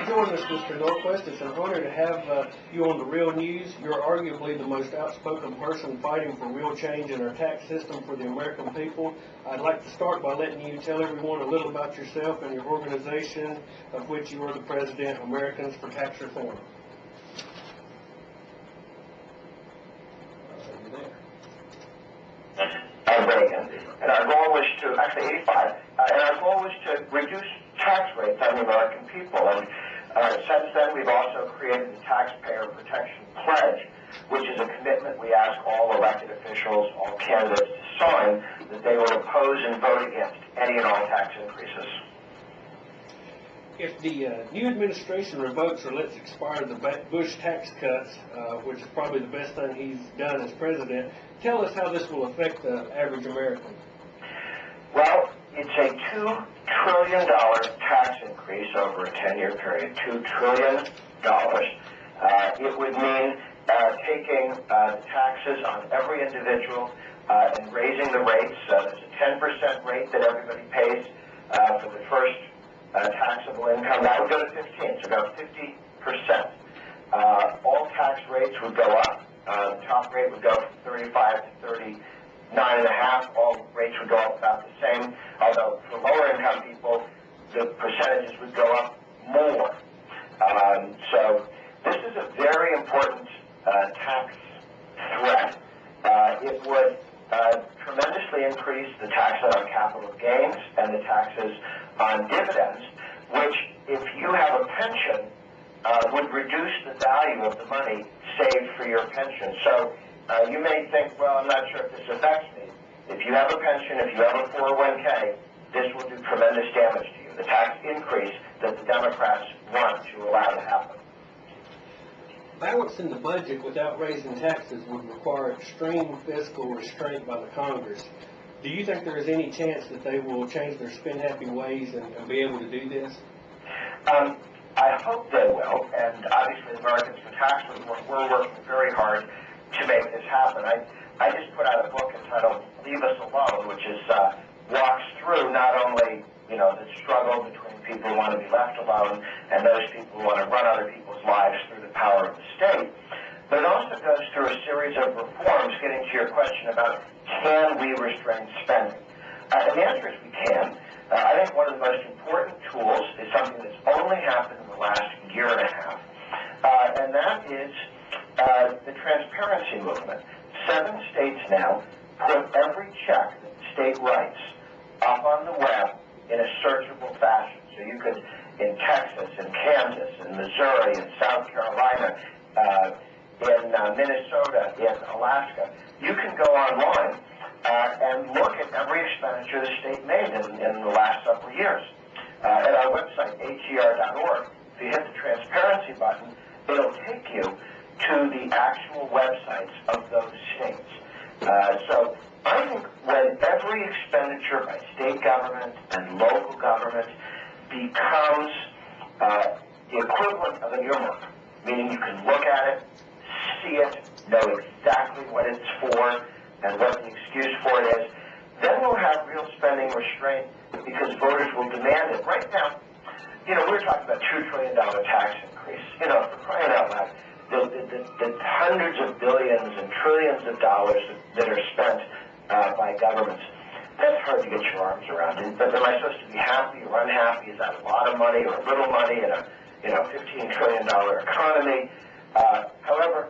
joining us, Mr. Norquist. It's an honor to have you on the Real News. You're arguably the most outspoken person fighting for real change in our tax system for the American people. I'd like to start by letting you tell everyone a little about yourself and your organization, of which you are the president, Americans for Tax Reform. Reagan, and our goal was to, actually 85, and our goal was to reduce tax rates on the American people. And since then, we've also created the Taxpayer Protection Pledge, which is a commitment we ask all elected officials, all candidates to sign, that they will oppose and vote against any and all tax increases. If the new administration revokes or lets expire the Bush tax cuts, which is probably the best thing he's done as president, tell us how this will affect the average American. Well, it's a $2 trillion tax increase over a 10-year period, $2 trillion. It would mean taking the taxes on every individual and raising the rates. There's a 10% rate that everybody pays for the first taxable income. That would go to 15, so about 50%. All tax rates would go up. The top rate would go from 35 to 39.5. All rates would go up about the same, although for lower income people, the percentages would go up more. So this is a very important tax threat. It would tremendously increase the tax on capital gains and the taxes on dividends, which, if you have a pension, would reduce the value of the money saved for your pension. So you may think, well, I'm not sure if this affects me. If you have a pension, if you have a 401k, this will do tremendous damage to you. The tax increase that the Democrats want to allow to happen. Balancing the budget without raising taxes would require extreme fiscal restraint by the Congress. Do you think there is any chance that they will change their spend-happy ways and be able to do this? I hope they will, and obviously Americans for Tax Reform, we're working very hard to make this happen. I just put out a book entitled Leave Us Alone, which is walks through not only the struggle between people who want to be left alone and those people who want to run other people's lives through the power of the state, but it also goes through a series of reforms, getting to your question about can we restrain spending. And the answer is we can. I think one of the most important tools is something that's only happened in the last year and a half, and that is the transparency movement. 7 states now put every check that the state writes up on the web in a searchable fashion. So you could, in Texas, in Kansas, in Missouri, in South Carolina, in Minnesota, in Alaska, you can go online and look at every expenditure the state made in the last several years. At our website, ATR.org, if you hit the transparency button, it'll take you to the actual websites of those states. So I think when every expenditure by state government and local government becomes the equivalent of an earmark, meaning you can look at it, see it, know exactly what it's for and what the excuse for it is, then we'll have real spending restraint because voters will demand it. Right now, we're talking about $2 trillion tax increase. For crying out loud, the hundreds of billions and trillions of dollars that are spent by governments, that's hard to get your arms around. But am I supposed to be happy or unhappy? Is that a lot of money or a little money in a $15 trillion economy? However,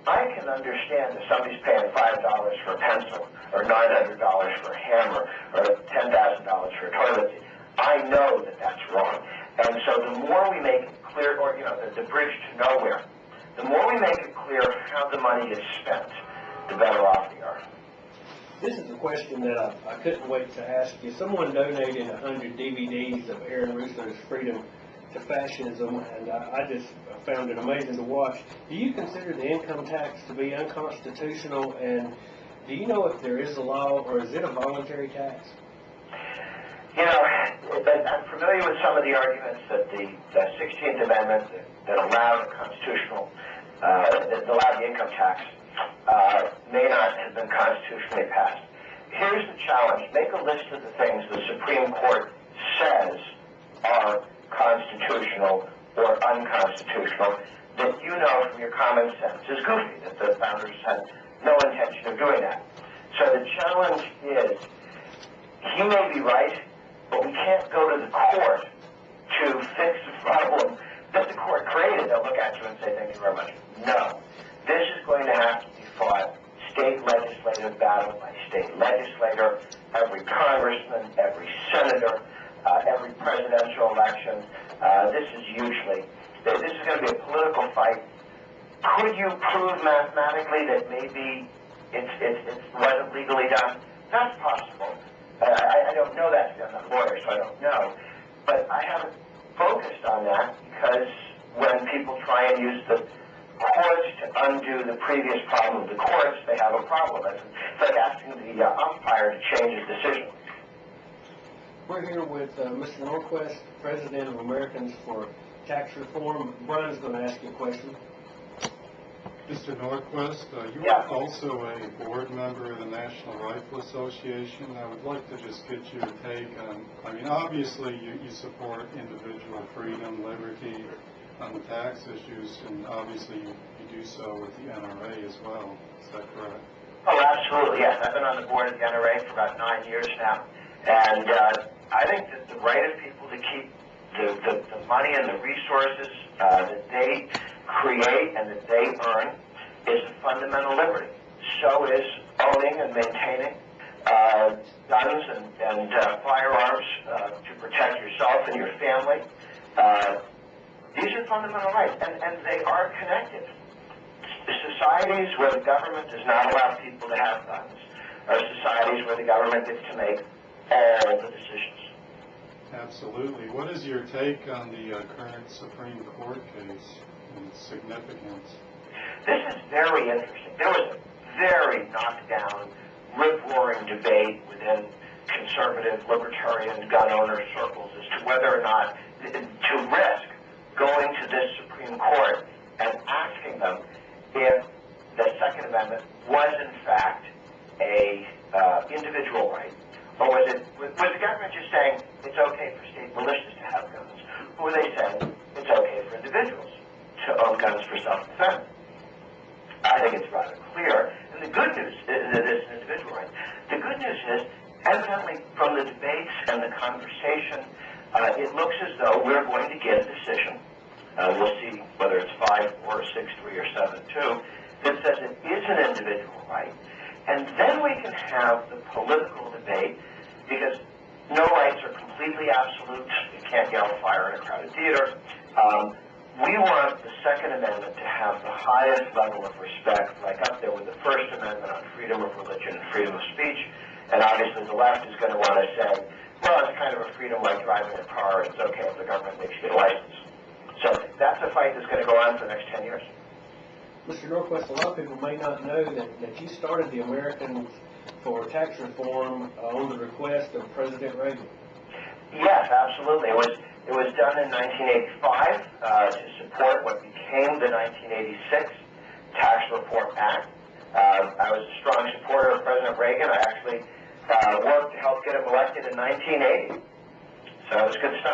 I can understand if somebody's paying $5 for a pencil or $900 for a hammer or $10,000 for a toilet seat. I know that that's wrong. And so the more we make it clear, or the bridge to nowhere, the more we make it clear how the money is spent, the better off we are. This is a question that I couldn't wait to ask you. Someone donated 100 DVDs of Aaron Russo's Freedom to Fascism, and I just found it amazing to watch. Do you consider the income tax to be unconstitutional, and do you know if there is a law, or is it a voluntary tax? I'm familiar with some of the arguments that the 16th Amendment that allowed the income tax may not have been constitutionally passed. Here's the challenge. Make a list of the things the Supreme Court says are constitutional or unconstitutional that you know from your common sense is goofy, that the founders had no intention of doing that. So the challenge is, he may be right, but we can't go to the court to fix the problem that the court created. They'll look at you and say, thank you very much. No. This is going to have to be fought state legislative battle by state legislator, every congressman, every senator, every presidential election. This is going to be a political fight. Could you prove mathematically that maybe it wasn't legally done? That's possible. I don't know that because I'm not a lawyer, so I don't know. But I haven't focused on that because when people try and use the courts to undo the previous problem of the courts, they have a problem. It's like asking the umpire to change his decision. We're here with Mr. Norquist, President of Americans for Tax Reform. Brian's going to ask you a question. Mr. Norquist, you are also a board member of the National Rifle Association. I would like to just get your take on, obviously you support individual freedom, liberty on the tax issues, and obviously you do so with the NRA as well. Is that correct? Oh, absolutely, yes. I've been on the board of the NRA for about 9 years now. And I think that the right of people to keep the money and the resources that they create and that they earn is a fundamental liberty. So is owning and maintaining guns and firearms to protect yourself and your family. These are fundamental rights, and they are connected. Societies where the government does not allow people to have guns are societies where the government gets to make all the decisions. Absolutely. What is your take on the current Supreme Court case and its significance? This is very interesting. There was a very knockdown, rip-roaring debate within conservative, libertarian gun owner circles as to whether or not to risk going to this Supreme Court and asking them if the Second Amendment was in fact a individual right, or was the government just saying it's okay for state militias to have guns, or were they saying it's okay for individuals to own guns for self-defense? I think it's rather clear, and the good news is that it's an individual right. The good news is, evidently from the debates and the conversation, it looks as though we're going to get a decision. We'll see whether it's 5-4, 6-3, or 7-2, that says it is an individual right. And then we can have the political debate, because no rights are completely absolute. You can't yell fire in a crowded theater. We want the Second Amendment to have the highest level of respect, like up there with the First Amendment on freedom of religion and freedom of speech. And obviously the left is going to want to say, well, it's kind of a freedom like driving a car. It's okay if the government makes you get a license. So that's a fight that's going to go on for the next 10 years. Mr. Norquist, a lot of people may not know that you started the Americans for Tax Reform on the request of President Reagan. Yes, absolutely. It was done in 1985 to support what became the 1986 Tax Reform Act. I was a strong supporter of President Reagan. I actually worked to help get him elected in 1980. So it was good stuff.